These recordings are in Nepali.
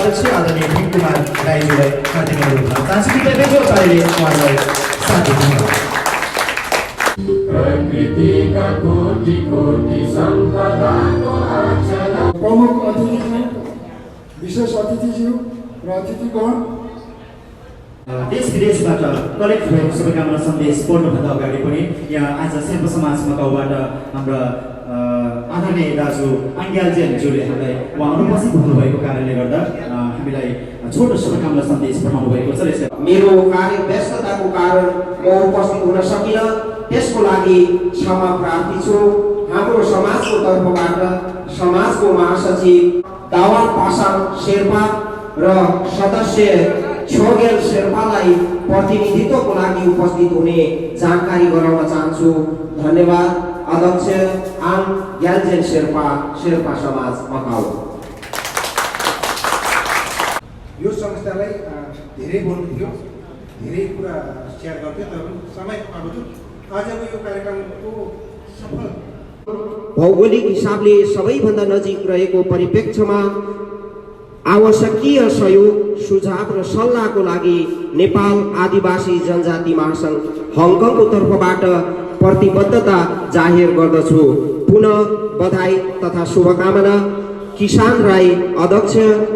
उपाध्यक्ष आदरणीय भीम कुमार राईज्यूलाई हार्दिक अनुरोध गर्न चाहन्छु। कृपया बेजोड तालीले उहाँलाई साथ दिनुहोस्। प्रमुख अतिथिज्यू, विशेष अतिथिज्यू र अतिथिगण, देश विदेशबाट कलेक्ट भएको शुभकामना सन्देश पढ्नुभन्दा अगाडि पनि यहाँ आज शेर्पा समाज मकाउबाट हाम्रा आदरणीय दाजु आङ्ग्यालजेनज्यूले हामीलाई उहाँ अनुपस्थित हुनुभएको कारणले गर्दा हामीलाई छोटो शुभकामना सन्देश पठाउनु भएको छ। मेरो कार्य व्यस्तताको कारण म उपस्थित हुन सकिनँ, त्यसको लागि क्षमा प्रार्थी छु। हाम्रो समाजको तर्फबाट समाजको महासचिव दावा पासाङ शेर्पा र सदस्य छोगेल शेर्पालाई प्रतिनिधित्वको लागि उपस्थित हुने जानकारी गराउन चाहन्छु। धन्यवाद। अध्यक्ष आङ ग्याल्जेन शेर्पा, शेर्पा समाज मकाउ। यो संस्थालाई धेरै बोल्नु थियो, धेरै कुरा सेयर गर्थ्यो, तर समय अभावले आजको यो कार्यक्रमको सफल भौगोलिक हिसाबले सबैभन्दा नजिक रहेको परिप्रेक्ष्यमा आवश्यकीय सहयोग, सुझाव र सल्लाहको लागि नेपाल आदिवासी जनजाति महासङ्घ हङकङको तर्फबाट प्रतिबद्धता जाहेर गर्दछु। पुनः बधाई तथा शुभकामना। किसान राई, अध्यक्ष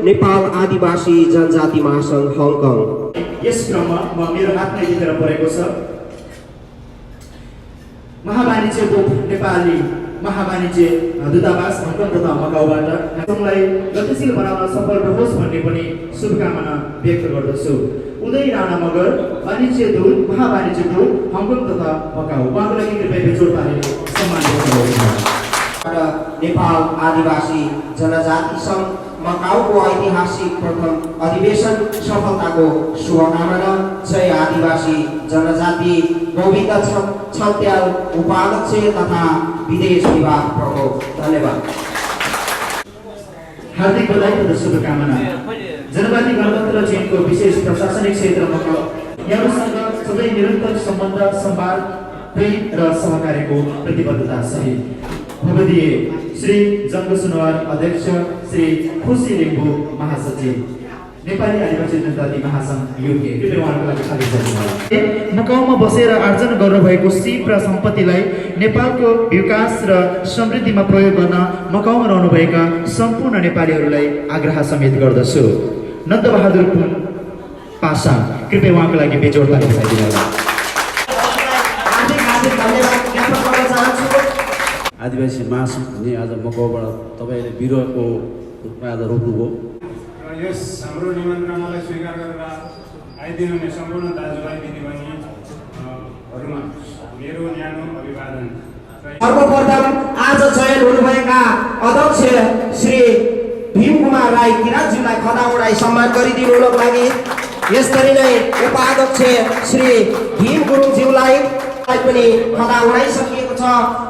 नेपाल आदिवासी जनजाति महासङ्घ हङकङ। यस क्रममा मेरो हातमा लेखेर परेको छ महावाणिज्य दूत नेपाली महावाणिज्य दूतावास हङकङ तथा मकाउबाट हामीलाई गतिशील बनाउन सफल रहोस् भन्ने पनि शुभकामना व्यक्त गर्दछु। उदय राणा मगर, वाणिज्य दूत महावाणिज्य दूत हङकङ तथा मकाउ, उहाँको लागि कृपया बेजोड तालीले सम्मान गर्नुहोस्। नेपाल आदिवासी जनजाति सङ्घ मकाउको ऐतिहासिक प्रथम अधिवेशन सफलताको शुभकामना। जय आदिवासी जनजाति। गोविन्द छन्त्याल, उपाध्यक्ष तथा विदेश विभाग प्रमुख। धन्यवाद। हार्दिक बधाई तथा शुभकामना। जनवादी गणतन्त्र चीनको विशेष प्रशासनिक क्षेत्र मकाउ यहाँसँग सधैँ निरन्तर सम्बन्ध, संवाद, प्रेम र सहकार्यको प्रतिबद्धता सहित भवदीय श्री जङ्ग सुनवार अध्यक्ष श्री खुसी लिम्बू महासचिव नेपाली आदिवासी जनजाति महासङ्घ युके, कृपया उहाँको लागि खाली गरिदिनुहोला। मकाउमा बसेर आर्जन गर्नुभएको सिप र सम्पत्तिलाई नेपालको विकास र समृद्धिमा प्रयोग गर्न मकाउमा रहनुभएका सम्पूर्ण नेपालीहरूलाई आग्रह समेत गर्दछु। नन्दबहादुर पुन पासाङ, कृपया उहाँको लागि बेजोड ताली बजाइदिनुहोला। आदिवासी महासङ्घ भन्ने आज मकाउबाट तपाईँले बिरुवाको रूपमा आज रोप्नुभयो। यस हाम्रो निमन्त्रणालाई स्वीकार गरेर आइदिनु हुने सम्पूर्ण दाजुभाइ दिदीबहिनीहरूमा मेरो न्यानो अभिवादन। सर्वप्रथम आज चयन हुनुभएका अध्यक्ष श्री भीम कुमार राई किराँतज्यूलाई खदा उडाई सम्मान गरिदिनुको लागि, यसरी नै उपाध्यक्ष श्री भीम गुरुङज्यूलाई पनि खदा उडाइसकिएको छ।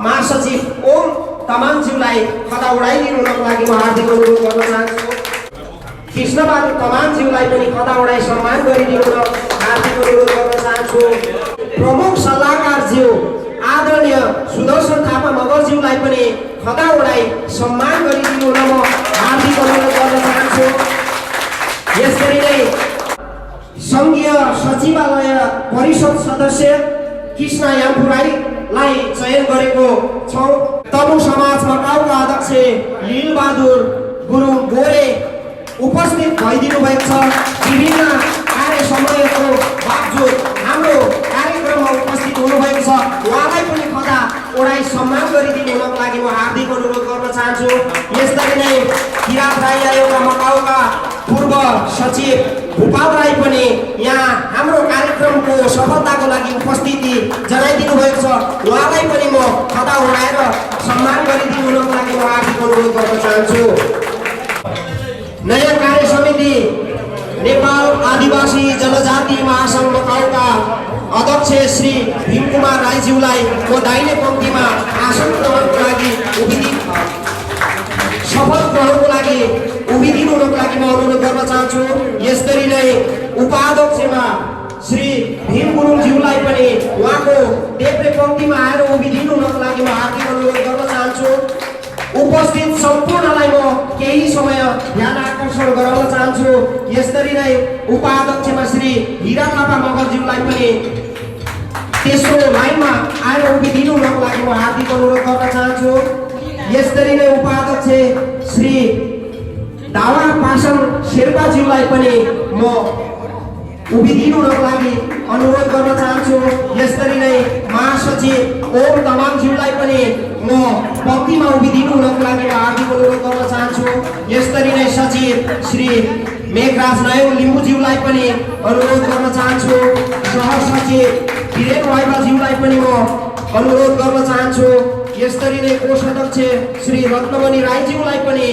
महासचिव ओम तमाङज्यूलाई खदा उडाइदिनुको लागि म हार्दिक अनुरोध गर्न चाहन्छु। कृष्णबहादुर तमाङज्यूलाई पनि खदा उडाई सम्मान गरिदिनु हार्दिक अनुरोध गर्न चाहन्छु। प्रमुख सल्लाहकारज्यू आदरणीय सुदर्शन थापा मगरज्यूलाई पनि खदा उडाई सम्मान गरिदिनु म हार्दिक अनुरोध गर्न चाहन्छु। यसरी नै सङ्घीय सचिवालय परिषद सदस्य कृष्ण याम्फुराईलाई चयन गरेको छौँ। तमु समाज मकाउका अध्यक्ष लीलबहादुर गुरुङ गोरे उपस्थित भइदिनु भएको छ। विभिन्न कार्य समयको बावजुद हाम्रो कार्यक्रममा उपस्थित हुनुभएको छ। उहाँलाई पनि खदा उडाई सम्मान गरिदिनुको लागि म हार्दिक अनुरोध गर्न चाहन्छु। यसरी नै किराँत राई आयोगका मकाउका पूर्व सचिव भूपाल राई पनि यहाँ हाम्रो कार्यक्रमको सफलताको लागि उपस्थिति जनाइदिनु भएको छ। उहाँलाई पनि म खदा उडाएर सम्मान गरिदिनुको लागि म हार्दिक अनुरोध गर्न चाहन्छु। नयाँ कार्य समिति नेपाल आदिवासी जनजाति महासङ्घ मकाउका अध्यक्ष श्री भीम कुमार राईज्यूलाई म दाहिने पङ्क्तिमा आसन ग्रहणको लागि शपथ ग्रहणको लागि उभिदिनुको लागि म अनुरोध गर्न चाहन्छु। यसरी नै उपाध्यक्षमा श्री भीम गुरुङज्यूलाई पनि उहाँको देब्रे पङ्क्तिमा आएर उभिदिनुको लागि म हार्दिक अनुरोध गर्न चाहन्छु। उपस्थित सम्पूर्णलाई म केही समय ध्यान आकर्षण गराउन चाहन्छु। यसरी नै उपाध्यक्षमा श्री हिरा थापा मगरज्यूलाई पनि तेस्रो लाइनमा आएर उभिदिनु हुनको लागि म हार्दिक अनुरोध गर्न चाहन्छु। यसरी नै उपाध्यक्ष श्री दावा पासङ शेर्पाज्यूलाई पनि म उभिदिनु हुनको लागि अनुरोध गर्न चाहन्छु। यसरी नै महासचिव ओम तामाङज्यूलाई पनि म पङ्क्तिमा उभिदिनु हुनको लागि हार्दिक अनुरोध गर्न चाहन्छु। यसरी नै सचिव श्री मेघराज नायक लिम्बुज्यूलाई पनि अनुरोध गर्न चाहन्छु। सहसचिव वीरेन वाइबाज्यूलाई पनि म अनुरोध गर्न चाहन्छु। यसरी नै कोषाध्यक्ष श्री रत्नमणि राईज्यूलाई पनि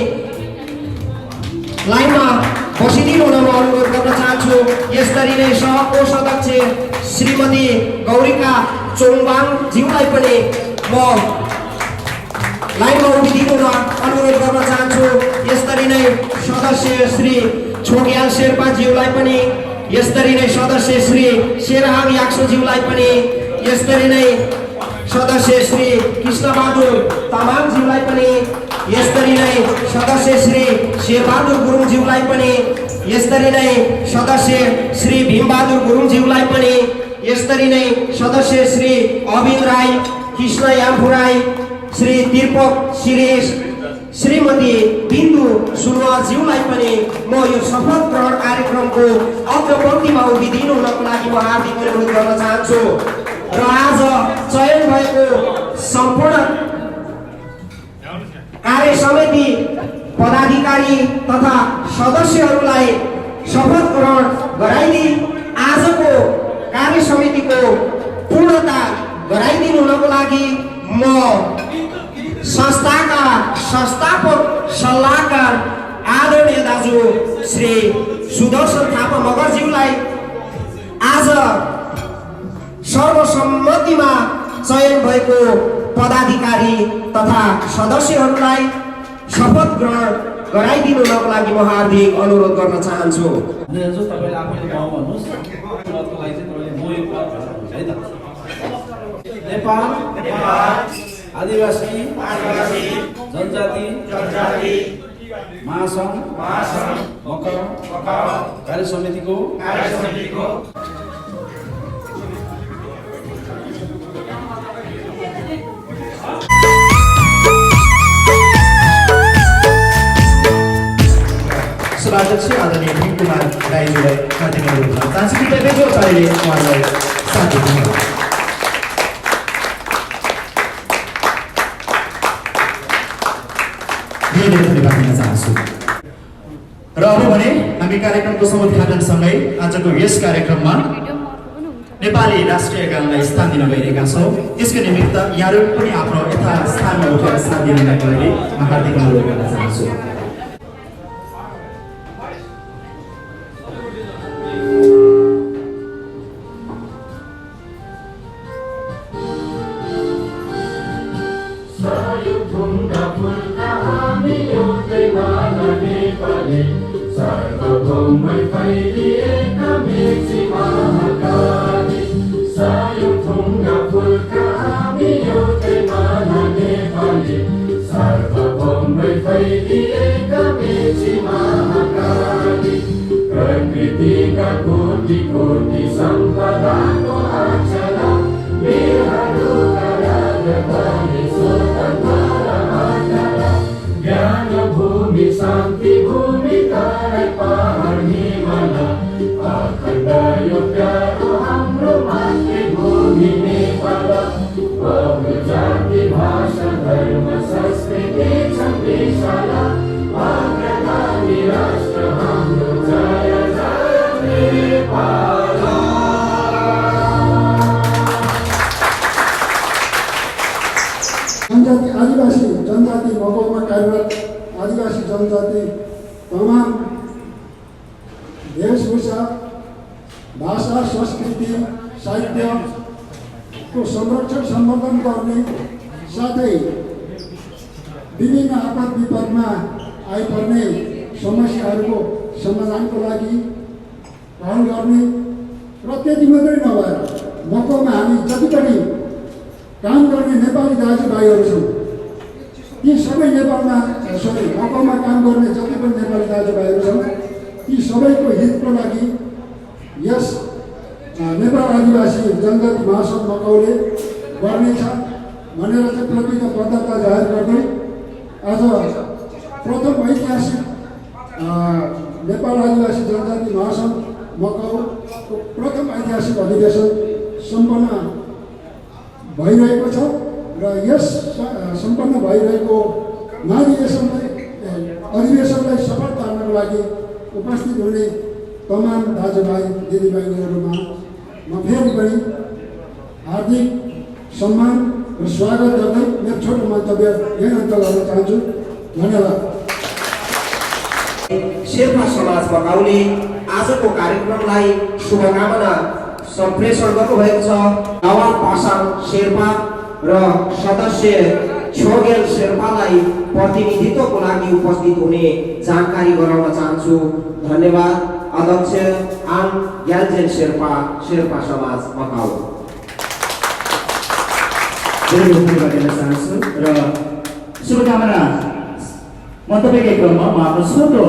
लाइनमा बसिदिनु हुन म अनुरोध गर्न चाहन्छु। यसरी नै सहकोषाध्यक्ष श्रीमती गौरिका चोङबाङज्यूलाई पनि म लाइनमा उभिदिनु हुन अनुरोध गर्न चाहन्छु। यसरी नै सदस्य श्री छोग्याल शेर्पाज्यूलाई पनि, यसरी नै सदस्य श्री शेरहाङ याक्सोज्यूलाई पनि, यसरी नै सदस्य श्री कृष्णबहादुर तामाङज्यूलाई पनि, यसरी नै सदस्य श्री शेरबहादुर गुरुङज्यूलाई पनि, यसरी नै सदस्य श्री भीमबहादुर गुरुङज्यूलाई पनि, यसरी नै सदस्य श्री अविन राई, कृष्ण याम्फु राई, श्री तिर्पक शिरेश, श्रीमती बिन्दु सुनवारज्यूलाई पनि म यो शपथ ग्रहण कार्यक्रमको अग्रपङ्क्तिमा उभिदिनु हुनको लागि म हार्दिक अनुरोध गर्न चाहन्छु। र आज चयन भएको सम्पूर्ण कार्य समिति पदाधिकारी तथा सदस्यहरूलाई शपथ ग्रहण गराइदिई आजको कार्य समितिको पूर्णता गराइदिनु हुनको लागि म संस्थाका संस्थापक सल्लाहकार आदरणीय दाजु श्री सुदर्शन थापा मगरज्यूलाई आज सर्वसम्मतिमा चयन भएको पदाधिकारी तथा सदस्यहरूलाई शपथ ग्रहण गराइदिनु हुनको लागि म हार्दिक अनुरोध गर्न चाहन्छु। दाजु तपाईले आफैले गाउँ भन्नुस् सुरुवातको लागि चाहिँ तपाईले म यो कुरा भन्नुहुन्छ है त। नेपाल आदिवासी जनजाति महासङ्घ मकर कार्य समितिको सभाध्यक्ष आदरणीय भीम कुमार राईज्यूलाई हार्दिक अनुरोध गर्न चाहन्छु। कृपया बेजोडले उहाँलाई साथ दिनुहोस्। धन्यवाद दिन चाहन्छु। र अब भने हामी कार्यक्रमको समुद्घाटनसँगै आजको यस कार्यक्रममा नेपाली राष्ट्रिय गानलाई स्थान दिन गइरहेका छौँ। यसको निमित्त यहाँहरू पनि आफ्नो यथास्थानमा उठेर साथ दिनको लागि म हार्दिक अनुरोध गर्न चाहन्छु। आदिवासी जनजाति मकौमा कार्यरत आदिवासी जनजाति तमाम वेशभूषा भाषा संस्कृति साहित्यको संरक्षण सम्वर्धन गर्ने साथै विभिन्न आपद विपदमा आइपर्ने समस्याहरूको समाधानको लागि पहल गर्ने र त्यति मात्रै नभएर मकौमा हामी जति पनि काम गर्ने नेपाली दाजुभाइहरू छौँ ती सबै नेपालमा मकौमा काम गर्ने जति पनि नेपाली दाजुभाइहरू छन् ती सबैको हितको लागि यस नेपाल आदिवासी जनजाति महासङ्घ मकौले गर्नेछ भनेर चाहिँ प्रतिबद्धता जाहेर गर्दै आज प्रथम ऐतिहासिक नेपाल आदिवासी जनजाति महासङ्घ मकौको प्रथम ऐतिहासिक अधिवेशन सम्पन्न भइरहेको छ र यस सम्पन्न भइरहेको अधिवेशनलाई सफल पार्नको लागि उपस्थित हुने तमाम दाजुभाइ दिदीबहिनीहरूमा म फेरि पनि हार्दिक सम्मान र स्वागत गर्दै मेरो छोटो मन्तव्य यही अन्त गर्न चाहन्छु। धन्यवाद। शेर्पा समाज मकाउले आजको कार्यक्रमलाई शुभकामना सम्प्रेषण गर्नुभएको छ। नवान पासाङ शेर्पा र सदस्य छोगेल शेर्पालाई प्रतिनिधित्वको लागि उपस्थित हुने जानकारी गराउन चाहन्छु। धन्यवाद। अध्यक्ष आम यान्जेन शेर्पा, शेर्पा समाज मकाउ। चाहन्छु र शुभकामना मन्तव्यकै क्रममा म आफ्नो छोटो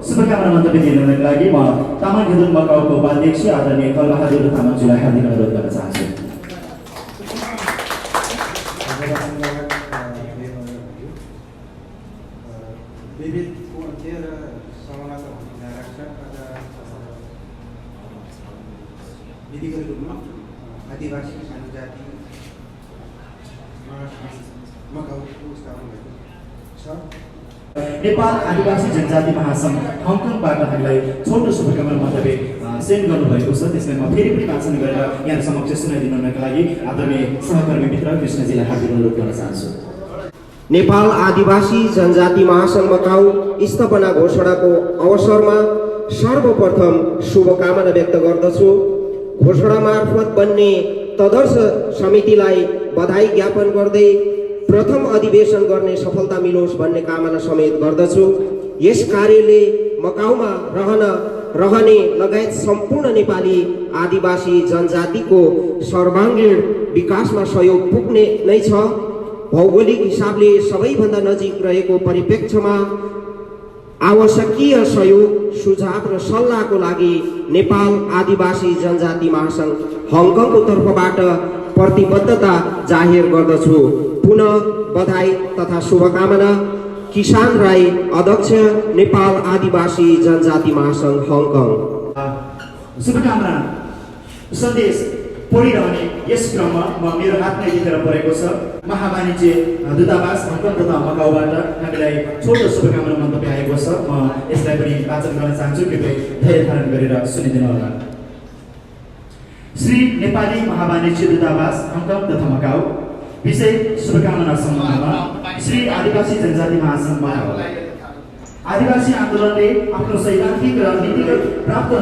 शुभकामना मन्तव्य दिनुको लागि म तामाङ घेदुङ मकाउको उपाध्यक्ष आदरणीय कलबहादुर तामाङज्यूलाई हार्दिक अनुरोध गर्न चाहन्छु। विविधको अन्त्य र समानता हुने राख्छ। विधिगत रूपमा आदिवासी जनजाति मकाउको स्थापना भएको छ। नेपाल आदिवासी जनजाति महासङ्घ हङकङबाट हामीलाई छोटो शुभकामना मन्तव्य सेन्ड गर्नुभएको छ। त्यसलाई म फेरि पनि वाचन गरेर यहाँ समक्ष सुनाइदिनुको लागि आदरणीय सहकर्मी मित्र कृष्णजीलाई हार्दिक अनुरोध गर्न चाहन्छु। नेपाल आदिवासी जनजाति महासङ्घ मकाउ स्थापना घोषणाको अवसरमा सर्वप्रथम शुभकामना व्यक्त गर्दछु। घोषणा मार्फत बन्ने तदर्श समितिलाई बधाई ज्ञापन गर्दै प्रथम अधिवेशन गर्ने सफलता मिलोस् भन्ने कामना समेत गर्दछु। यस कार्यले मकाउमा रहने लगायत सम्पूर्ण नेपाली आदिवासी जनजातिको सर्वाङ्गीण विकासमा सहयोग पुग्ने नै छ। भौगोलिक हिसाबले सबैभन्दा नजिक रहेको परिप्रेक्ष्यमा आवश्यकीय सहयोग सुझाव र सल्लाहको लागि नेपाल आदिवासी जनजाति महासङ्घ हङकङको तर्फबाट प्रतिबद्धता जाहेर गर्दछु। पुनः बधाई तथा शुभकामना। किसान राई, अध्यक्ष नेपाल आदिवासी जनजाति महासङ्घ हङकङ। शुभकामना सन्देश पढिरहने यस क्रममा म मेरो हातमै लेखेर परेको छ। महावाणिज्य दूतावास हङकङ तथा मकाउबाट हामीलाई छोटो शुभकामना मन्तव्य आएको छ। म यसलाई पनि वाचन गर्न चाहन्छु। कृपया धैर्य धारण गरेर सुनिदिनु होला। श्री नेपाली महावाणिज्य दूतावास हङकङ तथा मकाउ विषय शुभकामना सम्बन्धमा श्री आदिवासी जनजाति महासङ्घ मकाउ। आदिवासी आन्दोलनले आफ्नो सैद्धान्तिक र नीतिगत प्राप्त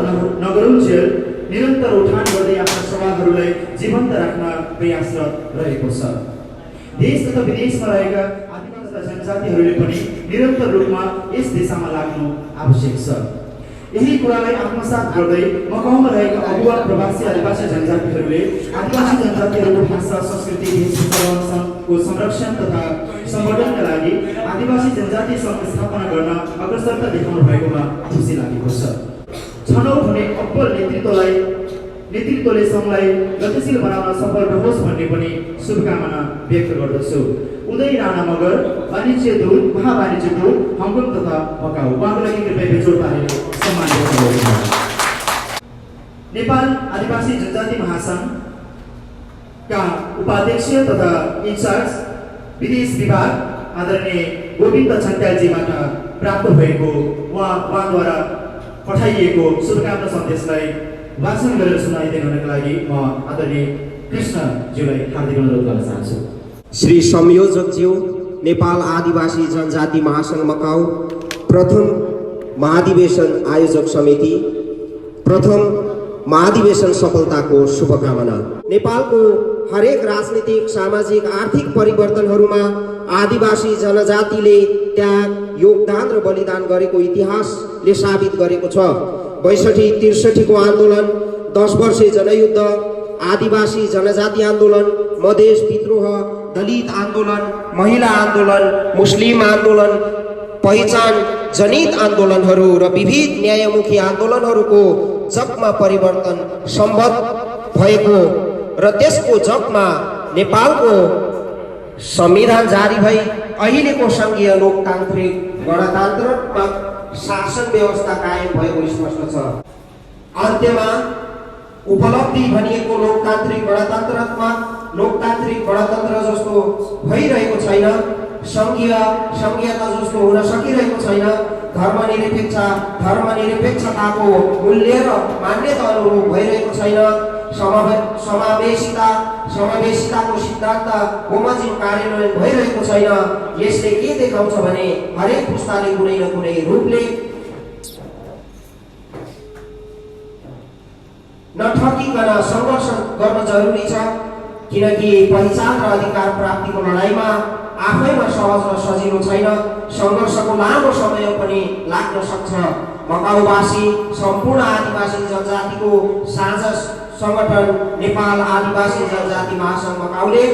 नगरुन्जेल निरन्तर उठान गर्दै आफ्ना सवालहरूलाई जीवन्त राख्न प्रयासरत रहेको छ। देश तथा विदेशमा रहेका आदिवासी जनजातिहरूले पनि निरन्तर रूपमा यस दिशामा लाग्नु आवश्यक छ। यही कुरालाई आत्मसात गर्दै मकाउमा रहेका अगुवा प्रवासी आदिवासी जनजातिहरूले आदिवासी जनजातिहरूको भाषा, संस्कृति, भेषभूषाको संरक्षण तथा संवर्धनका लागि आदिवासी जनजाति सङ्घ स्थापना गर्न अग्रसरता देखाउनु भएकोमा खुसी लागेको छ। छनौट हुने अब्बल नेतृत्वले सङ्घलाई गतिशील बनाउन सफल रहोस् भन्ने पनि शुभकामना व्यक्त गर्दछु। उदय राणा मगर, वाणिज्य दूत, महावाणिज्य दूत हङकङ तथा मकाउ, उहाँको लागि कृपया बेजोड पारेर सम्मान गर्नुहोस्। नेपाल आदिवासी जनजाति महासङ्घका उपाध्यक्ष तथा इन्चार्ज विदेश विभाग आदरणीय गोविन्द छन्त्यालजीबाट प्राप्त भएको उहाँद्वारा पठाइएको शुभकामना सन्देशलाई वाचन गरेर सुनाइदिनुको लागि म आदरणीय कृष्णज्यूलाई हार्दिक अनुरोध गर्न चाहन्छु। श्री संयोजकज्यू, नेपाल आदिवासी जनजाति महासङ्घ मकाउ प्रथम महाधिवेशन आयोजक समिति, प्रथम महाधिवेशन सफलताको शुभकामना। नेपालको हरेक राजनीतिक, सामाजिक, आर्थिक परिवर्तनहरूमा आदिवासी जनजातिले त्याग, योगदान र बलिदान गरेको इतिहासले साबित गरेको छ। 62-63 को आन्दोलन, 10 वर्षे जनयुद्ध, आदिवासी जनजाति आन्दोलन, मधेस विद्रोह, दलित आन्दोलन, महिला आन्दोलन, मुस्लिम आन्दोलन, पहिचान जनित आन्दोलनहरू र विविध न्यायमुखी आन्दोलनहरूको जगमा परिवर्तन सम्भव भएको र त्यसको जगमा नेपालको संविधान जारी भई अहिलेको सङ्घीय लोकतान्त्रिक गणतन्त्रात्मक शासन व्यवस्था कायम भएको स्पष्ट छ। अन्त्यमा उपलब्धि भनिएको लोकतान्त्रिक गणतन्त्र जस्तो भइरहेको छैन, सङ्घीयता जस्तो हुन सकिरहेको छैन, धर्मनिरपेक्षताको मूल्य र मान्यता अनुरूप भइरहेको छैन, समावेशिताको सिद्धान्त बमोजिम कार्यान्वयन भइरहेको छैन। यसले के देखाउँछ भने हरेक पुस्ताले कुनै न कुनै रूपले नठकिकन सङ्घर्ष गर्न जरुरी छ, किनकि पहिचान र अधिकार प्राप्तिको लडाइँमा आफैमा सहज र सजिलो छैन, सङ्घर्षको लामो समय पनि लाग्न सक्छ। मकाउवासी सम्पूर्ण आदिवासी जनजातिको साझा सङ्गठन नेपाल आदिवासी जनजाति महासङ्घ मकाउले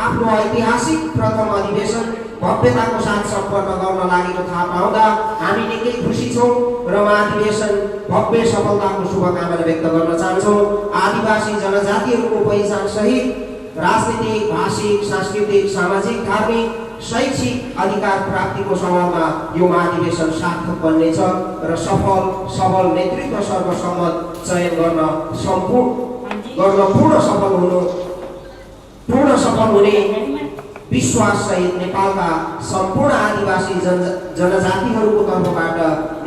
आफ्नो ऐतिहासिक प्रथम अधिवेशन भव्यताको साथ सम्पन्न गर्न लागेको थाहा पाउँदा हामी निकै खुसी छौँ र अधिवेशन भव्य सफलताको शुभकामना व्यक्त गर्न चाहन्छौँ। आदिवासी जनजातिहरूको पहिचान सहित राजनीतिक, भाषिक, सांस्कृतिक, सामाजिक, धार्मिक, शैक्षिक अधिकार प्राप्तिको सवालमा यो महाधिवेशन सार्थक बन्नेछ र सबल नेतृत्व सर्वसम्मत चयन गर्न पूर्ण सफल हुने विश्वास सहित नेपालका सम्पूर्ण आदिवासी जनजातिहरूको तर्फबाट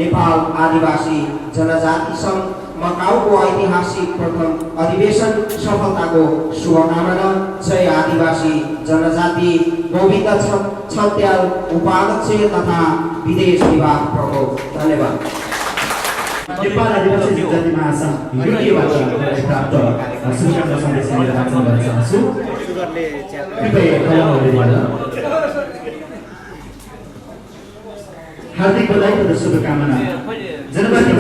नेपाल आदिवासी जनजाति सङ्घ मकाउको ऐतिहासिक प्रथम अधिवेशन सफलताको शुभकामना। जय आदिवासी जनजाति। गोविन्द छन्त्याल, उपाध्यक्ष तथा विदेश विभाग प्रमुख। धन्यवाद। नेपाल आदिवासी जनजाति महासङ्घ युकेबाट प्राप्त शुभकामना सन्देश लिएर भाषण गर्न चाहन्छु। हार्दिक बधाई तथा शुभकामना। जनजाति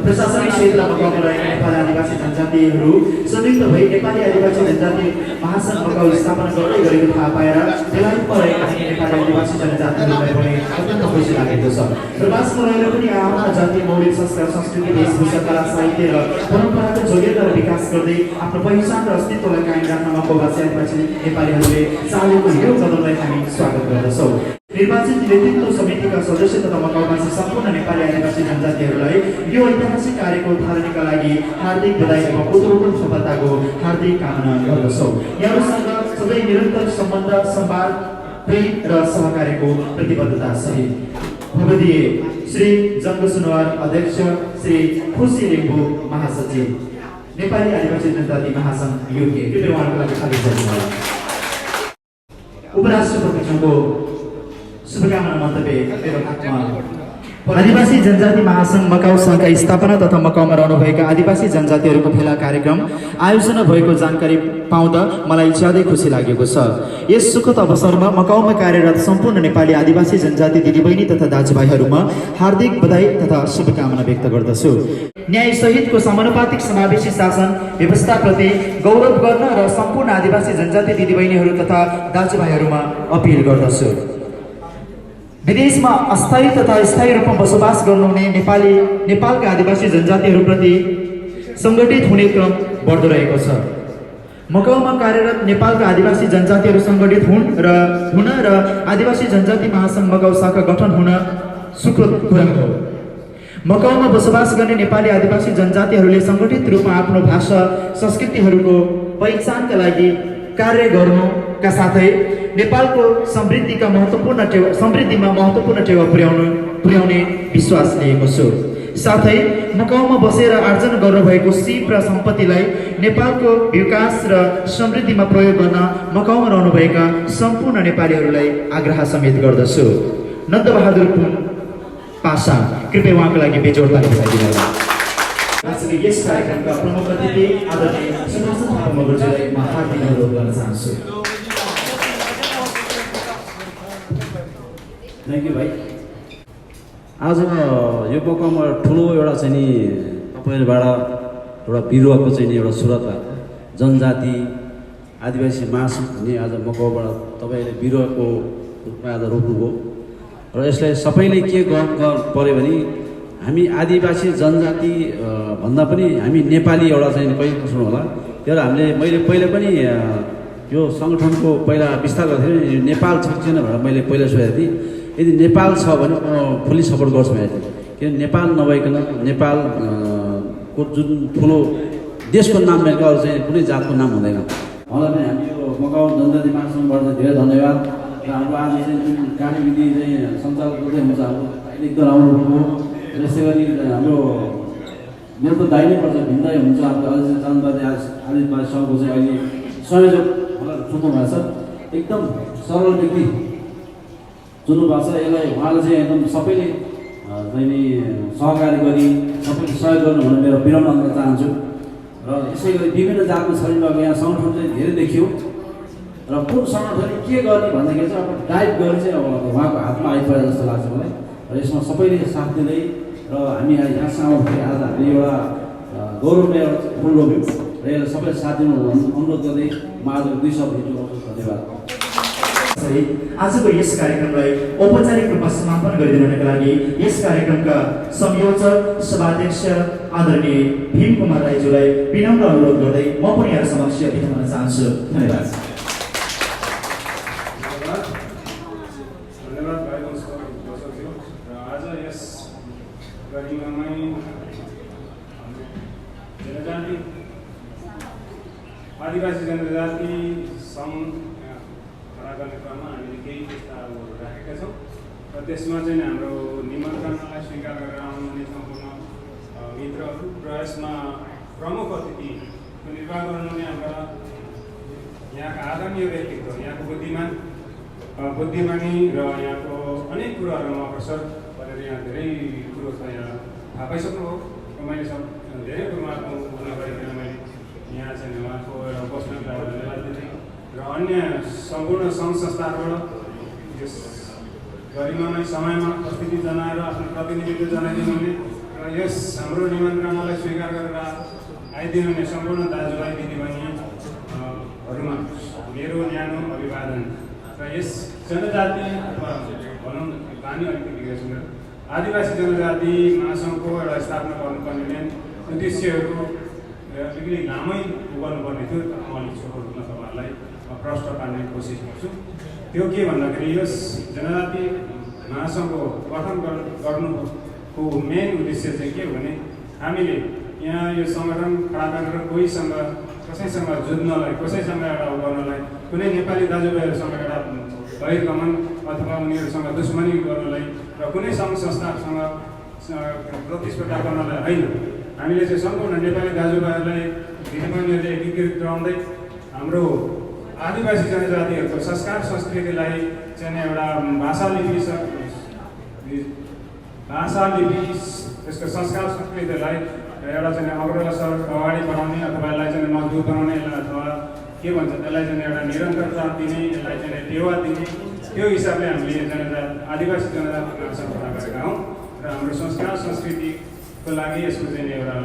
प्रशासनिक क्षेत्रमा काम रहेका नेपाली आदिवासी जनजातिहरू संयुक्त भई नेपाली आदिवासी जनजाति महासङ्घ मकाउ स्थापना गर्दै गरेको थाहा पाएर बेलायतमा रहेका नेपाली आदिवासी जनजातिहरूलाई पनि अत्यन्त खुसी लागेको छ। प्रवासमा रहेर पनि आफ्ना जातीय मौलिक संस्कार, संस्कृति, वेशभूषा, कला, साहित्य र परम्पराको जोडेर र विकास गर्दै आफ्नो पहिचान र अस्तित्वलाई कायम राख्न मकाउवासी आदिवासी नेपालीहरूले चालेको यो कदमलाई हामी स्वागत गर्दछौँ। निर्वाचित नेतृत्व समितिका सदस्य तथा मकाउवासी सम्पूर्ण नेपाली आदिवासी जनजातिहरूलाई यो ऐतिहासिक कार्यको थालनीका लागि हार्दिक बधाई एवं उत्तरोत्तर सफलताको हार्दिक कामना गर्दछौँ। यहाँहरूसँग सधैँ निरन्तर सम्बन्ध, संवाद, प्रेम र सहकार्यको प्रतिबद्धता सहित भगवदीय श्री जङ्ग सुनवार अध्यक्ष श्री खुसी लिम्बू महासचिव नेपाली आदिवासी जनजाति महासङ्घ युके, कृपया उहाँको लागि खाली गरिदिनुहोला। उपराष्ट्रपतिज्यूको शुभकामना मन्तव्य मेरो हातमा। आदिवासी जनजाति महासङ्घ मकाउ सङ्घका स्थापना तथा मकाउमा रहनुभएका आदिवासी जनजातिहरूको भेला कार्यक्रम आयोजना भएको जानकारी पाउँदा मलाई ज्यादै खुसी लागेको छ। यस सुखद अवसरमा मकाउमा कार्यरत सम्पूर्ण नेपाली आदिवासी जनजाति दिदीबहिनी तथा दाजुभाइहरूमा हार्दिक बधाई तथा शुभकामना व्यक्त गर्दछु। न्याय सहितको समानुपातिक समावेशी शासन व्यवस्थाप्रति गौरव गर्न र सम्पूर्ण आदिवासी जनजाति दिदीबहिनीहरू तथा दाजुभाइहरूमा अपिल गर्दछु। विदेशमा अस्थायी तथा स्थायी रूपमा बसोबास गर्नुहुने नेपालका आदिवासी जनजातिहरूप्रति सङ्गठित हुने क्रम बढ्दो रहेको छ। मकाउमा कार्यरत नेपालका आदिवासी जनजातिहरू सङ्गठित हुन र आदिवासी जनजाति महासङ्घ मकाउ शाखा गठन हुन सुखद कुरा हो। मकाउमा बसोबास गर्ने नेपाली आदिवासी जनजातिहरूले सङ्गठित रूपमा आफ्नो भाषा, संस्कृतिहरूको पहिचानका लागि कार्य गर्नुका साथै नेपालको समृद्धिमा महत्त्वपूर्ण टेवा पुर्याउने विश्वास लिएको छु। साथै मकाउमा बसेर आर्जन गर्नुभएको सिप र सम्पत्तिलाई नेपालको विकास र समृद्धिमा प्रयोग गर्न मकाउमा रहनुभएका सम्पूर्ण नेपालीहरूलाई आग्रह समेत गर्दछु। नन्दबहादुर पासा, कृपया उहाँको लागि बेजोड ताली बजाइदिनुहोला। आजको यस कार्यक्रमका प्रमुख अतिथि आदरणीय सुदर्शन थापा मगरजीलाई म हार्दिक अनुरोध गर्न चाहन्छु। थ्याङ्क यू भाइ। आज यो मकाउमा ठुलो एउटा चाहिँ नि तपाईँहरूबाट एउटा बिरुवाको चाहिँ नि एउटा सुरक्षा जनजाति आदिवासी महासङ्घ भन्ने आज मकवाबाट तपाईँले बिरुवाको रूपमा आज रोप्नुभयो र यसलाई सबैले के गर्नु पऱ्यो भने हामी आदिवासी जनजाति भन्दा पनि हामी नेपाली एउटा चाहिँ कहिले बुझ्नु होला तर मैले पहिला पनि यो सङ्गठनको पहिला विस्तार गर्थेँ नेपाल छ कि छैन भनेर मैले पहिला सोधेको थिएँ यदि नेपाल छ भने फुल्ली सपोर्ट गर्छु भनेको थिएँ किनभने नेपाल नभइकन नेपालको जुन ठुलो देशको नाम भनेको अरू चाहिँ कुनै जातको नाम हुँदैन मलाई पनि हामी यो मकाउ जनजाति महासङ्घबाट धेरै धन्यवाद र हाम्रो आज चाहिँ जुन कार्यविधि चाहिँ सञ्चालन गर्दै हुन्छ हाम्रो एकदम राम्रो हो यसै गरी हाम्रो मेरो त दाहिनै पर्छ भिन्दै हुन्छ हाम्रो अझै जनजाति आदिवासी सङ्घको चाहिँ अहिले संयोजक मलाई चुन्नु भएको छ एकदम सरल व्यक्ति चुन्नु भएको छ यसलाई उहाँले चाहिँ एकदम सबैले नि सहकारी गरी सबैले सहयोग गर्नु भनेर मेरो विनम्र गर्न चाहन्छु र यसै गरी विभिन्न जातको शरीरमा यहाँ सङ्गठन चाहिँ धेरै देखियो र कुन सङ्गठनले के गर्ने भन्दाखेरि चाहिँ अब डाइभ गरी चाहिँ अब उहाँको हातमा आइपरे जस्तो लाग्छ मलाई र यसमा सबैले साथ दिँदै र हामी यहाँसम्म आज हामीले एउटा गौरवले एउटा फुल रोप्यौँ र यसलाई सबैले साथ दिनु अनुरोध गर्दै म आज 2 शब्द हिँड्छु धन्यवाद आजको यस कार्यक्रमलाई औपचारिक रूपमा समापन गरिदिनुका लागि यस कार्यक्रमका संयोजक सभाध्यक्ष आदरणीय भीम कुमार राईज्यूलाई विनम्र अनुरोध गर्दै म पनि यहाँ समक्ष बिदा हुन चाहन्छु धन्यवाद आज यस गरिमामै जनजाति आदिवासी जनजाति सङ्घ खडा गर्ने क्रममा हामीले केही प्रस्तावहरू राखेका छौँ र त्यसमा चाहिँ हाम्रो निमन्त्रणलाई स्वीकार गरेर आउनुहुने सम्पूर्ण मित्रहरू र यसमा प्रमुख अतिथिको निर्वाह गर्नुहुने हाम्रा यहाँका आदरणीय व्यक्तित्व यहाँको बुद्धिमानी र यहाँको अनेक कुराहरूमा अग्रसर गरेर यहाँ धेरै कुरो छ यहाँ थाहा पाइसक्नुभयो र मैले धेरै कुरोमा भन्न गरिकन मैले यहाँ चाहिँ उहाँको एउटा उपस्थितिलाई धन्यवाद दिँदै र अन्य सम्पूर्ण सङ्घ संस्थाहरूबाट यस गरिमामै समयमा उपस्थिति जनाएर आफ्नो प्रतिनिधित्व जनाइदिनुहुने र यस हाम्रो निमन्त्रणालाई स्वीकार गरेर आइदिनुहुने सम्पूर्ण दाजुभाइ दिदीबहिनीहरूमा मेरो न्यानो अभिवादन र यस जनजाति अथवा भनौँ बानी अलिकति बिग्रेको छु आदिवासी जनजाति महासङ्घको एउटा स्थापना गर्नुपर्ने मेन उद्देश्यहरू अलिकति लामै गर्नुपर्ने थियो म अलिक छोटो रूपमा तपाईँहरूलाई प्रश्न पार्ने कोसिस गर्छु त्यो के भन्दाखेरि यस जनजाति महासङ्घको गठन गर्नुको मेन उद्देश्य चाहिँ के हो भने हामीले यहाँ यो सङ्गठन खडा गरेर कसैसँग जुझ्नलाई कसैसँग एउटा गर्नलाई कुनै नेपाली दाजुभाइहरूसँग एउटा बहिर्गमन अथवा उनीहरूसँग दुश्मनी गर्नलाई र कुनै सङ्घ संस्थासँग प्रतिस्पर्धा गर्नलाई होइन हामीले चाहिँ सम्पूर्ण नेपाली दाजुभाइहरूलाई दिदीबहिनीहरूले एकीकृत गराउँदै हाम्रो आदिवासी जनजातिहरूको संस्कार संस्कृतिलाई चाहिँ एउटा भाषा लिपि त्यसको संस्कार संस्कृतिलाई एउटा चाहिँ अग्रसर अगाडि बढाउने अथवा यसलाई चाहिँ मजबुत बनाउने अथवा के भन्छ त्यसलाई चाहिँ एउटा निरन्तरता दिने यसलाई चाहिँ टेवा दिने त्यो हिसाबले हामीले आदिवासी जनजाति महासङ्घ खडा गरेका हौँ र हाम्रो संस्कार संस्कृतिको लागि यसको चाहिँ एउटा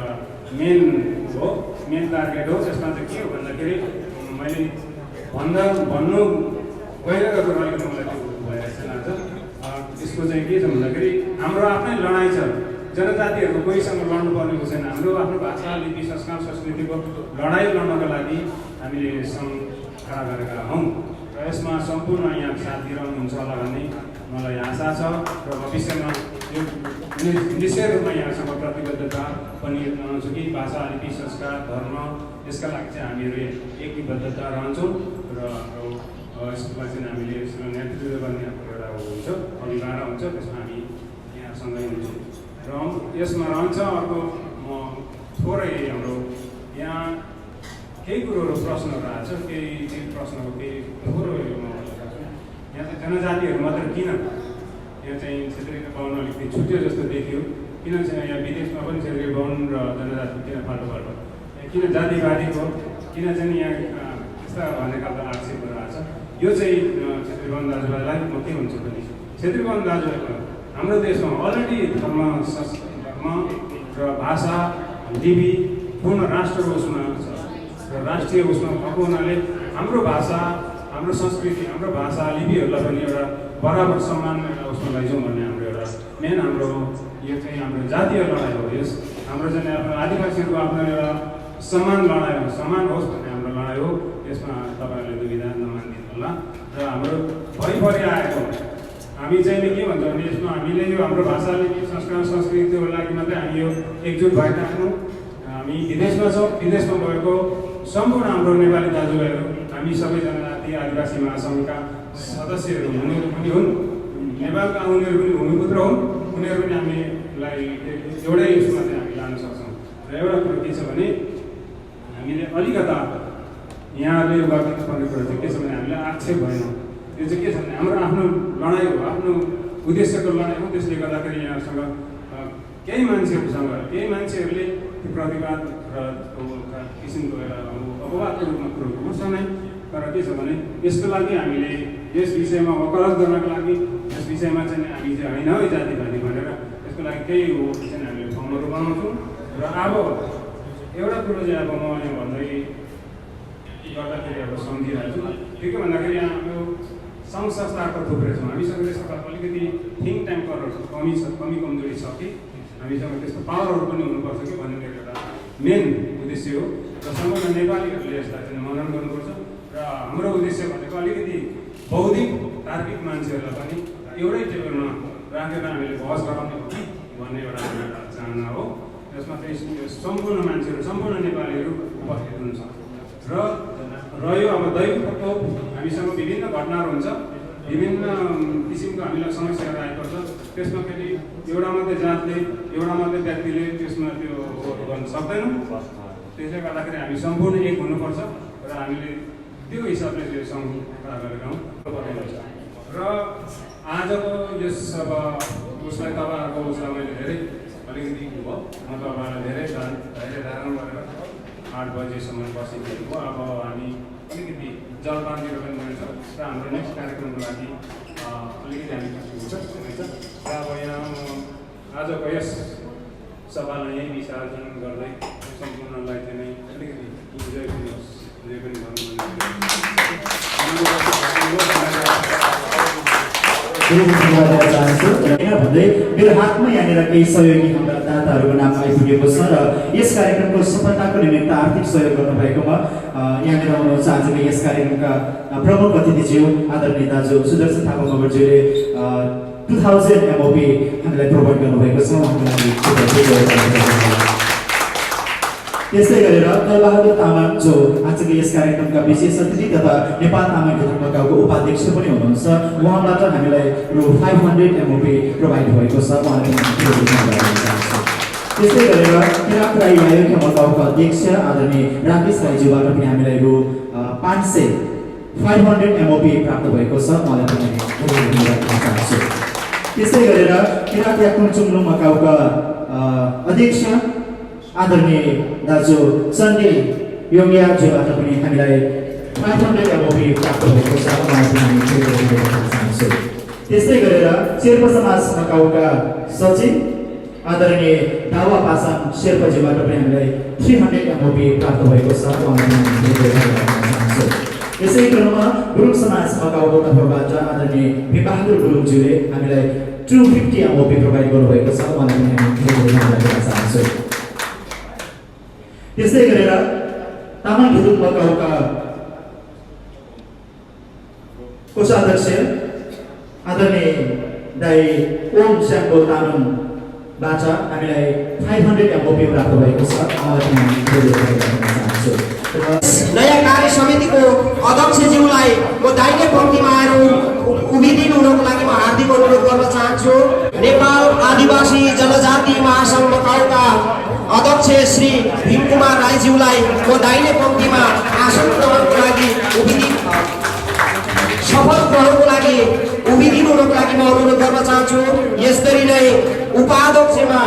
मेन टार्गेट हो यसमा चाहिँ के हो भन्दाखेरि मैले भन्नु गइरहेको कुरा अलिकति मलाई त्यो भइरहेको लाग्छ यसको चाहिँ के छ भन्दाखेरि हाम्रो आफ्नै लडाइँ छ जनजातिहरूको कोहीसँग लड्नु पर्ने छैन हाम्रो आफ्नो भाषा लिपि संस्कार संस्कृतिको लडाइँ लड्नको लागि हामीले सङ्घ खडा गरेका हौँ र यसमा सम्पूर्ण यहाँ साथ दिइरहनुहुन्छ होला भन्ने मलाई आशा छ र भविष्यमा यो निश्चय रूपमा यहाँसँग प्रतिबद्धता पनि रहन्छु कि भाषा लिपि संस्कार धर्म यसका लागि चाहिँ हामीहरू एकीबद्धता रहन्छौँ र यसको लागि चाहिँ हामीले नेतृत्व गर्ने एउटा हुन्छ अनिवार्य हुन्छ त्यसमा हामी यहाँ सँगै हुन्छौँ र यसमा रहन्छ अर्को म थोरै हाम्रो यहाँ केही कुरोहरू प्रश्नहरू आएको छ केही प्रश्नहरू केही थोरै यहाँ चाहिँ जनजातिहरू मात्र किन यहाँ चाहिँ क्षेत्रीय बाहुन अलिकति छुट्यो जस्तो देखियो किन चाहिँ यहाँ विदेशमा पनि क्षेत्रीय बाहुन र जनजाति किन फाल्टो किन जातिवादीको किन चाहिँ यहाँ यस्ता भन्ने खालको आक्षेपहरू आएको छ यो चाहिँ क्षेत्रीय बाहुन दाजुभाइलाई म के भन्छु भने क्षेत्रीय बाहुन दाजुभाइको हाम्रो देशमा अलरेडी धर्म र भाषा लिपि पूर्ण राष्ट्रको उसमा छ र राष्ट्रिय उसमा भएको हुनाले हाम्रो भाषा, हाम्रो संस्कृति, हाम्रो भाषा लिपिहरूलाई पनि एउटा बराबर सम्मान उसमा लैजाउँ भन्ने हाम्रो एउटा मेन हाम्रो यो चाहिँ हाम्रो जातीय लडाइँ हो। यस हाम्रो चाहिँ आफ्नो आदिवासीहरूको आफ्नो एउटा सम्मान लडाइँ हो, सम्मान होस् भन्ने हाम्रो लडाइँ हो। यसमा तपाईँहरूले दुविधा नमानिदिनु होला। र हाम्रो भइपरि आएको हामी चाहिँ के भन्छ भने यसमा हामीले यो हाम्रो भाषा लिपि संस्कार संस्कृतिको लागि मात्रै हामी यो एकजुट भइराख्नु। हामी विदेशमा छौँ, विदेशमा भएको सम्पूर्ण हाम्रो नेपाली दाजुभाइहरू हामी सबै जनजाति आदिवासी महासङ्घका सदस्यहरू उनीहरू पनि हुन्, नेपालका उनीहरू पनि भूमिपुत्र हुन्, उनीहरू पनि हामीलाई एउटै उसमा चाहिँ हामी लान सक्छौँ। र एउटा कुरो के छ भने हामीले अलिकता यहाँले यो गरिदिनु पर्ने कुरा चाहिँ के छ भने हामीलाई आक्षेप भएन। यो चाहिँ के छ भने हाम्रो आफ्नो लडाइँ हो, आफ्नो उद्देश्यको लडाइँ हो। त्यसले गर्दाखेरि यहाँसँग केही मान्छेहरूले त्यो प्रतिवाद र किसिमको एउटा अपवादको रूपमा कुरो गर्छ नै। तर के छ भने यसको लागि हामीले यस विषयमा वकालत गर्नको लागि यस विषयमा चाहिँ हामी चाहिँ होइन है जातिवादी भनेर यसको लागि केही हो चाहिँ हामीले फर्महरू बनाउँछौँ। र अब एउटा कुरो चाहिँ अब म यहाँ भन्दै गर्दाखेरि अब सम्झिरहेको छु के भन्दाखेरि यहाँ हाम्रो सङ्घ संस्थाको थुप्रै छौँ। हामीसँग त्यसको अलिकति थिङ्क ट्याङ्कहरू कमी कमजोरी छ कि हामीसँग त्यस्तो पावरहरू पनि हुनुपर्छ कि भन्ने एउटा मेन उद्देश्य हो। र सम्पूर्ण नेपालीहरूले यसलाई चाहिँ मनन गर्नुपर्छ। र हाम्रो उद्देश्य भनेको अलिकति बौद्धिक तार्किक मान्छेहरूलाई पनि एउटै टेबलमा राखेर हामीले बहस गराउने हो कि भन्ने एउटा चाहना हो। यसमा चाहिँ सम्पूर्ण मान्छेहरू, सम्पूर्ण नेपालीहरू उपस्थित हुनुहुन्छ। र यो अब दैविक प्रकोप हामीसँग विभिन्न घटनाहरू हुन्छ, विभिन्न किसिमको हामीलाई समस्याहरू आइपर्छ। त्यसमा फेरि एउटा मात्रै जातले, एउटा मात्रै व्यक्तिले त्यसमा त्यो गर्न सक्दैनौँ। त्यसले गर्दाखेरि हामी सम्पूर्ण एक हुनुपर्छ र हामीले त्यो हिसाबले त्यो सङ्घ गरेका हौँ। र आजको यस अब उसलाई तपाईँहरूको उसलाई मैले धेरै अलिकति भयो, म तपाईँहरूलाई धेरै धारण गरेर 8 बजेसम्म बसिदिएको हो। अब हामी अलिकति जलपानतिर पनि जान्छ र हाम्रो नेक्स्ट कार्यक्रमको लागि अलिकति हामी हुन्छ। र अब यहाँ आजको यस सभालाई यही विसर्जन गर्दै सम्पूर्णलाई चाहिँ नै अलिकति इन्जोय दिनुहोस्, जे पनि भन्नु भन्दै मेरो हातमा यहाँनिर केही सहयोगी हाम्रा दाताहरूको नाम आइपुगेको छ र यस कार्यक्रमको सफलताको निमित्त आर्थिक सहयोग गर्नुभएकोमा यहाँनिर हुनुहुन्छ आजको यस कार्यक्रमका प्रमुख अतिथिज्यू आदरणीय दाजु सुदर्शन थापा मगरज्यूले 2000 MOP हामीलाई प्रोभाइड गर्नुभएको छ। त्यसै गरेर कलबहादुर तामाङ जो आजको यस कार्यक्रमका विशेष अतिथि तथा नेपाल तामाङ मकाउको उपाध्यक्ष पनि हुनुहुन्छ, उहाँबाट हामीलाई रु 500 MOP प्रोभाइड भएको छ। त्यसै गरेर किरात राई आयोग्य मकाउका अध्यक्ष आदरणीय राकेश राईज्यूबाट पनि हामीलाई रु 500 MOP प्राप्त भएको छ। उहाँलाई पनि चाहन्छु। त्यसै गरेर किरात याकुङचुङलुङ मकाउका अध्यक्ष आदरणीय दाजु सन्डे योगियाज्यूबाट पनि हामीलाई 500 MOP प्राप्त भएको छ। त्यस्तै गरेर शेर्पा समाज मकाउका सचिव आदरणीय दावा पासाङ शेर्पाज्यूबाट पनि हामीलाई 300 MOP प्राप्त भएको छ। यसै क्रममा गुरुङ समाज मकाउको तर्फबाट आदरणीय भीमबहादुर गुरुङज्यूले हामीलाई 250 MOP प्रोभाइड गर्नुभएको छ। उहाँलाई पनि हामी चाहन्छु। त्यसै गरेर तामाङ हिन्दू मकाउका कोषाध्यक्ष आदरणीय दाई ओम स्याम्बो तामाङबाट हामीलाई 500 MOP प्राप्त भएको छ। नयाँ कार्य समितिको अध्यक्षज्यूलाई म दाहिने पङ्क्तिमा आएर उभिदिनु हुनको लागि म हार्दिक अनुरोध गर्न चाहन्छु। नेपाल आदिवासी जनजाति महासङ्घ मकाउका अध्यक्ष श्री भीमकुमार राईज्यूलाई म दाहिने पङ्क्तिमा आसन ग्रहणको लागि शपथ ग्रहणको लागि उभिदिनु हुनको लागि म अनुरोध गर्न चाहन्छु। यसरी नै उपाध्यक्षमा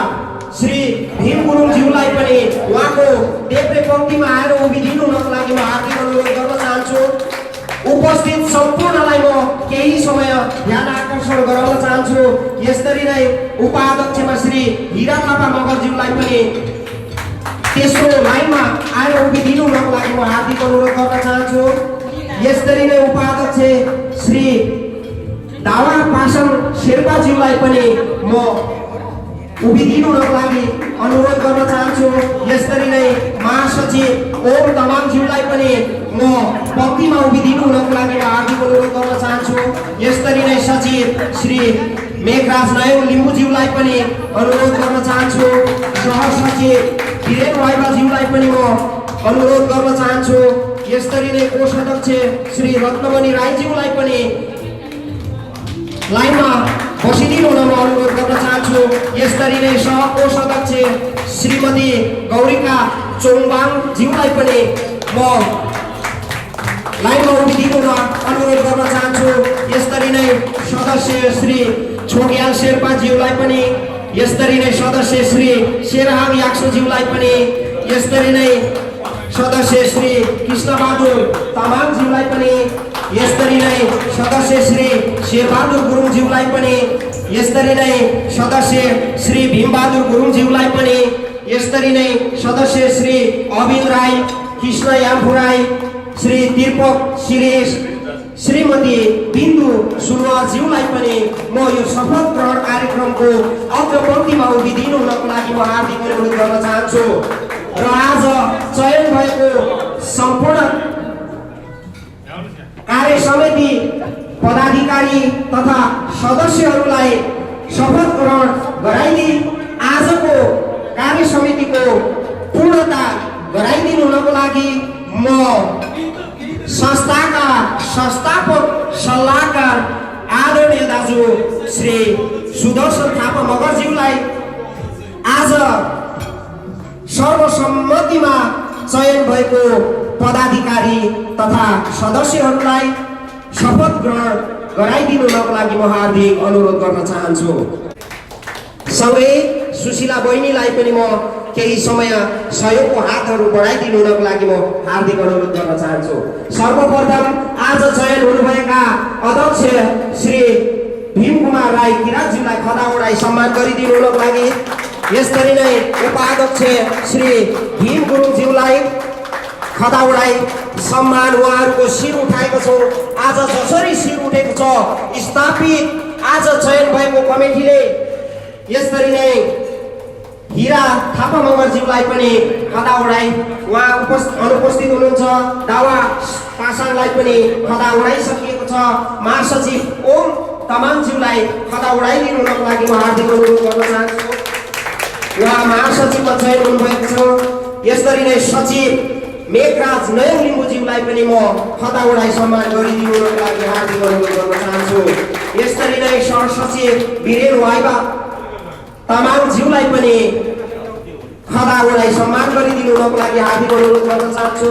श्री भीम गुरुङज्यूलाई पनि उहाँको देब्रे पङ्क्तिमा आएर उभिदिनु हुनको लागि म हार्दिक अनुरोध गर्न चाहन्छु। उपस्थित सम्पूर्णलाई म केही समय ध्यान आकर्षण गराउन चाहन्छु। यसरी नै उपाध्यक्षमा श्री हिरा थापा मगरज्यूलाई पनि तेस्रो लाइनमा आएर उभिदिनु हुनको लागि म हार्दिक अनुरोध गर्न चाहन्छु। यसरी नै उपाध्यक्ष श्री दावा पासङ शेर्पाज्यूलाई पनि म उभिदिनुको लागि अनुरोध गर्न चाहन्छु। यसरी नै महासचिव ओम तामाङज्यूलाई पनि म पक्तिमा उभिदिनुको लागि हार्दिक अनुरोध गर्न चाहन्छु। यसरी नै सचिव श्री मेघराज नयन लिम्बुज्यूलाई पनि अनुरोध गर्न चाहन्छु। सहसचिव वीरेन वाइबाज्यूलाई पनि म अनुरोध गर्न चाहन्छु। यसरी नै कोषाध्यक्ष श्री रत्नमणि राईज्यूलाई पनि लाइनमा बसिदिनु हुन म अनुरोध गर्न चाहन्छु। यसरी नै सहकोषाध्यक्ष श्रीमती गौरिका चोङबाङज्यूलाई पनि म लाइनमा उभिदिनु हुन अनुरोध गर्न चाहन्छु। यसरी नै सदस्य श्री छोग्याल शेर्पाज्यूलाई पनि, यसरी नै सदस्य श्री शेरहाङ याक्सोज्यूलाई पनि, यसरी नै सदस्य श्री कृष्णबहादुर तामाङज्यूलाई पनि, यसरी नै सदस्य श्री शेरबहादुर गुरुङज्यूलाई पनि, यसरी नै सदस्य श्री भीमबहादुर गुरुङज्यूलाई पनि, यसरी नै सदस्य श्री अविन राई, कृष्ण याम्फु राई, श्री तिर्पक शिरेश, श्रीमती बिन्दु सुनवारज्यूलाई पनि म यो शपथ ग्रहण कार्यक्रमको अग्रपङ्क्तिमा उभिदिनु हुनको लागि म हार्दिक अनुरोध गर्न चाहन्छु। र आज चयन भएको सम्पूर्ण कार्य समिति पदाधिकारी तथा सदस्यहरूलाई शपथ ग्रहण गराइदिई आजको कार्य समितिको पूर्णता गराइदिनु हुनको लागि म संस्थाका संस्थापक सल्लाहकार आदरणीय दाजु श्री सुदर्शन थापा मगरज्यूलाई आज सर्वसम्मतिमा चयन भएको पदाधिकारी तथा सदस्यहरूलाई शपथ ग्रहण गराइदिनु हुनको लागि म हार्दिक अनुरोध गर्न चाहन्छु। सँगै सुशीला बहिनीलाई पनि म केही समय सहयोगको हातहरू बढाइदिनु हुनको लागि म हार्दिक अनुरोध गर्न चाहन्छु। सर्वप्रथम आज चयन हुनुभएका अध्यक्ष श्री भीमकुमार राई किराँतज्यूलाई खदा उडाई सम्मान गरिदिनु हुनको लागि, यसरी नै उपाध्यक्ष श्री भीम गुरुङज्यूलाई खदा उडाई सम्मान उहाँहरूको शिर उठाएको छौँ। आज जसरी शिर उठेको छ स्थापित आज चयन भएको कमिटीले यसरी नै हिरा थापा मगरज्यूलाई पनि खदा उडाई उहाँ अनुपस्थित हुनुहुन्छ। दावा पासाङलाई पनि खदा उडाइसकिएको छ। महासचिव ओम तामाङज्यूलाई खदा उडाइदिनु हुनको लागि म हार्दिक अनुरोध गर्न चाहन्छु। उहाँ महासचिवमा चयन हुनुभएको छ। यसरी नै सचिव मेघराज नयन लिम्बुज्यूलाई पनि म खदा उडाई सम्मान गरिदिनु हुनको लागि हार्दिक अनुरोध गर्न चाहन्छु। यसरी नै सहसचिव वीरेन वाइबा तामाङज्यूलाई पनि खदा उडाई सम्मान गरिदिनु हुनको लागि हार्दिक अनुरोध गर्न चाहन्छु।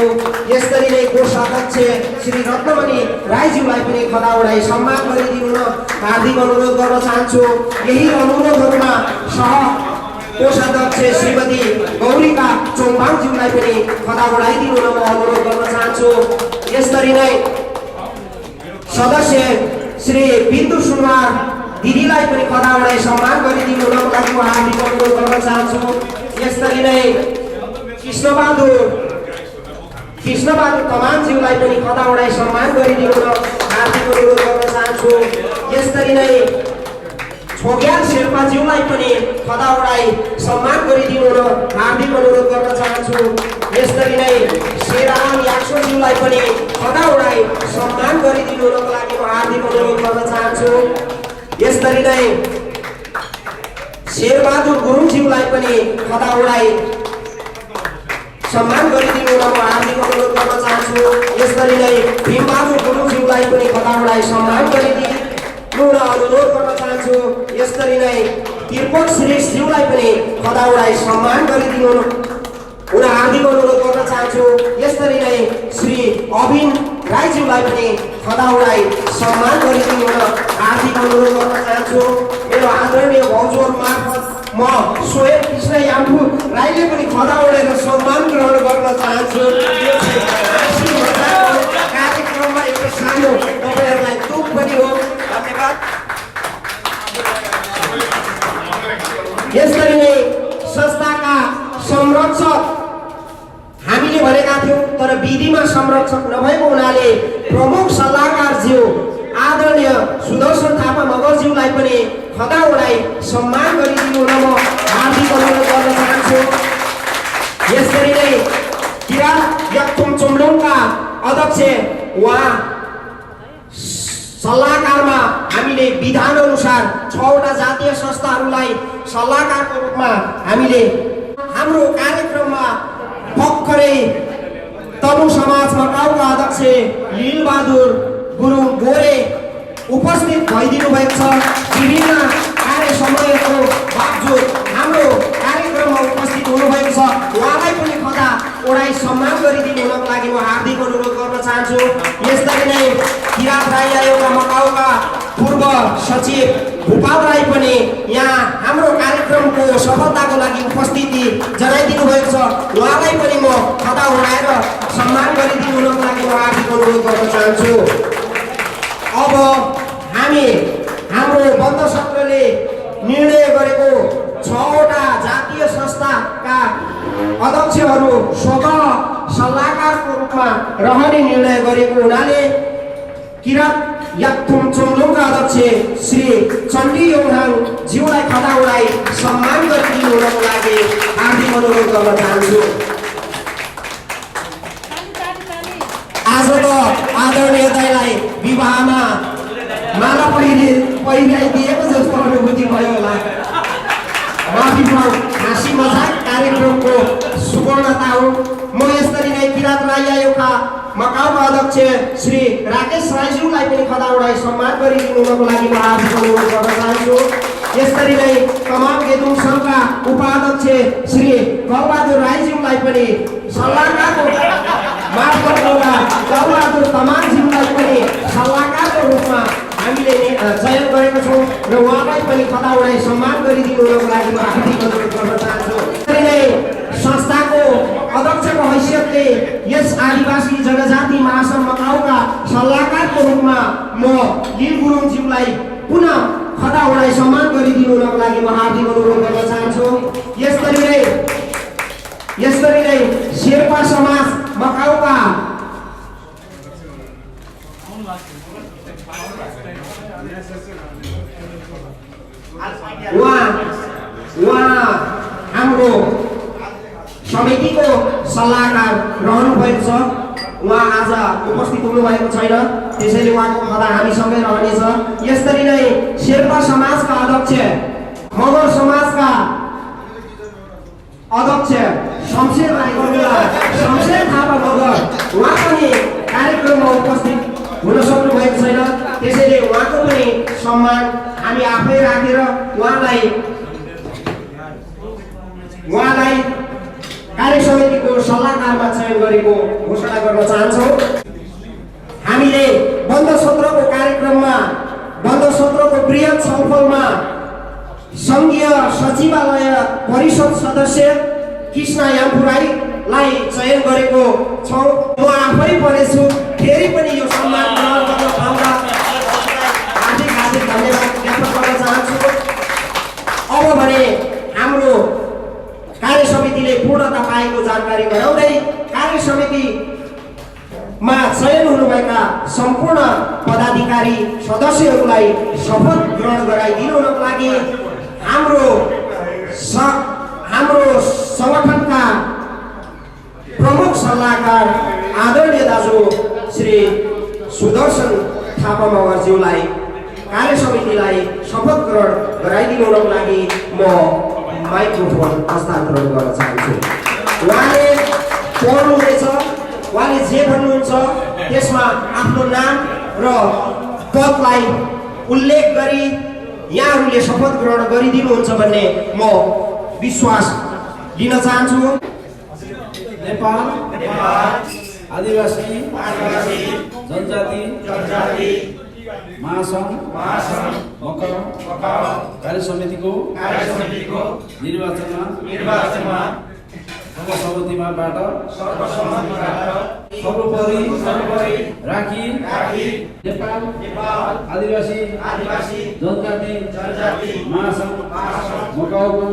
यसरी नै कोषाध्यक्ष श्री रत्नमणि राईज्यूलाई पनि खदा उडाई सम्मान गरिदिनु हुन हार्दिक अनुरोध गर्न चाहन्छु। यही अनुरोधहरूमा सह कोषाध्यक्ष श्रीमती गौरिका चोङबाङज्यूलाई पनि खदा उडाइदिनु हुन म अनुरोध गर्न चाहन्छु। यसरी नै सदस्य श्री बिन्दु सुनवार दिदीलाई पनि खदा उडाई सम्मान गरिदिनु हुनको लागि म हार्दिक अनुरोध गर्न चाहन्छु। यसरी नै कृष्णबहादुर तामाङज्यूलाई पनि खदा उडाई सम्मान गरिदिनु हुन हार्दिक अनुरोध गर्न चाहन्छु। यसरी नै छोग्याल शेर्पाज्यूलाई पनि खदा उडाई सम्मान गरिदिनु हुन हार्दिक अनुरोध गर्न चाहन्छु। यसरी नै शेरहाङ याक्सोज्यूलाई पनि खदा उडाई सम्मान गरिदिनु हुनको लागि म हार्दिक अनुरोध गर्न चाहन्छु। यसरी नै शेरबहादुर गुरुङज्यूलाई पनि खदा उडाई सम्मान गरिदिनु हुन म हार्दिक अनुरोध गर्न चाहन्छु। यसरी नै भीमबहादुर गुरुङज्यूलाई पनि खदा उडाई सम्मान गरिदिनु हुन अनुरोध गर्न चाहन्छु। यसरी नै तिर्पक शिरेशज्यूलाई पनि खदा उडाई सम्मान गरिदिनु हुन हार्दिक अनुरोध गर्न चाहन्छु। यसरी नै श्री अविन राईज्यूलाई पनि खदा उडाई सम्मान गरिदिनु हुन हार्दिक अनुरोध गर्न चाहन्छु। मेरो आदरणीय भाउजूहरु मार्फत म स्वयं कृष्ण याम्फु राईले पनि खदा उडाएर सम्मान ग्रहण गर्न चाहन्छु। कार्यक्रममा एउटा सानो तपाईहरुलाई दुःख पनि हो। धन्यवाद। यसरी नै संस्थाका संरक्षक हामीले भनेका थियौं तर विधिमा संरक्षक नभएको हुनाले प्रमुख सल्लाहकारज्यू आदरणीय सुदर्शन थापा मगरज्यूलाई पनि खदा उडाई सम्मान गरिदिनु हुन म हार्दिक अनुरोध गर्न चाहन्छु। यसरी नै किरात याक्थुम चुम्लुङका अध्यक्ष उहाँ सल्लाहकारमा हामीले विधान अनुसार 6वटा जातीय संस्थाहरूलाई सल्लाहकारको रूपमा हामीले हाम्रो कार्यक्रममा भर्खरै तनु समाज मकाउका अध्यक्ष लीलबहादुर गुरुङ गोरे उपस्थित भइदिनु भएको छ। विभिन्न कार्य समयको बावजुद हाम्रो कार्यक्रममा उपस्थित हुनुभएको छ। उहाँलाई पनि खदा उडाई सम्मान गरिदिनु हुनको लागि म हार्दिक अनुरोध गर्न चाहन्छु। यसरी नै किरात राई आयोगका मकाउका पूर्व सचिव भूपाल राई पनि यहाँ हाम्रो कार्यक्रमको सफलताको लागि उपस्थिति जनाइदिनु भएको छ। उहाँलाई पनि म खदा उडाएर सम्मान गरिदिनु हुनको लागि म हार्दिक अनुरोध गर्न चाहन्छु। अब हामी हाम्रो बन्द सत्रले निर्णय गरेको 6वटा जातीय संस्थाका अध्यक्षहरू स्वतः सल्लाहकारको रूपमा रहने निर्णय गरेको हुनाले किरात याक्थुम चुम्लुङका अध्यक्ष श्री चण्डी योङहाङ ज्यूलाई खदा उडाई सम्मान गरिदिनु हुनको लागि हार्दिक अनुरोध गर्न चाहन्छु। आजको आदरणीय दाइलाई विवाहमा माला पहिराइदिएको जस्तो अनुभूति भयो होला। माफी पाऊ, हाँसी मजाक कार्यक्रमको सुवर्णता हो। म यसरी नै किरात राई आयोगका मकाउका अध्यक्ष श्री राकेश राईज्यूलाई पनि खदा उडाई सम्मान गरिदिनु हुनको लागि म हार्दिक अनुरोध गर्न चाहन्छु। यसरी नै तमाम गेदुङ सङ्घका उपाध्यक्ष श्री कलबहादुर राईज्यूलाई पनि सल्लाहकारको मार्फतबाट कलबहादुर तमाङज्यूलाई पनि सल्लाहकारको रूपमा हामीले चयन गरेका छौँ र उहाँलाई पनि खदा उडाई सम्मान गरिदिनु हुनको लागि म हार्दिक अनुरोध गर्न चाहन्छु। यसरी नै संस्थाको अध्यक्षको हैसियतले यस आदिवासी जनजाति महासङ्घ मकाउका सल्लाहकारको रूपमा म लील गुरुङज्यूलाई पुनः खदा उडाई सम्मान गरिदिनु हुनको लागि म हार्दिक अनुरोध गर्न चाहन्छु। यसरी नै शेर्पा समाज मकाउका उहाँ हाम्रो समितिको सल्लाहकार रहनु भएको छ। उहाँ आज उपस्थित हुनुभएको छैन, त्यसैले उहाँको खदा हामीसँगै रहनेछ। यसरी नै शेर्पा समाजका अध्यक्ष मगर समाजका अध्यक्ष शमशेर थापा मगर उहाँ पनि कार्यक्रममा उपस्थित हुन सक्नु भएको छैन। त्यसैले उहाँको पनि सम्मान हामी आफै राखेर उहाँलाई कार्य समितिको सल्लाहकारमा चयन गरेको घोषणा गर्न चाहन्छौँ। हामीले बन्द सत्रको कार्यक्रममा बन्द सत्रको बृहत छलफलमा सङ्घीय सचिवालय परिषद सदस्य कृष्ण याम्फुराईलाई चयन गरेको छौँ। म आफै परेछु, फेरि पनि यो सम्मान ग्रहण गर्न पाउँदा हार्दिक धन्यवाद ज्ञापन गर्न चाहन्छु। अब भने हाम्रो कार्य समितिले पूर्णता पाएको जानकारी गराउँदै कार्य समितिमा चयन हुनुभएका सम्पूर्ण पदाधिकारी सदस्यहरूलाई शपथ ग्रहण गराइदिनु हुनको लागि हाम्रो सङ्गठनका प्रमुख सल्लाहकार आदरणीय दाजु श्री सुदर्शन थापा मगरज्यूलाई कार्य समितिलाई शपथ ग्रहण गराइदिनु हुनको लागि म माइक्रोफोन हस्तान्तरण गर्न चाहन्छु। उहाँले पढ्नुहुनेछ, उहाँले जे भन्नुहुन्छ त्यसमा आफ्नो नाम र पदलाई उल्लेख गरी यहाँहरूले शपथ ग्रहण गरिदिनुहुन्छ भन्ने म विश्वास लिन चाहन्छु। नेपाल आदिवासी जनजाति महासङ्घ मकाउ कार्य समितिको निर्वाचनमा सर्वसम्मतिमाबाट सर्वोपरि राखी नेपाल आदिवासी जनजाति महासङ्घ मकाउको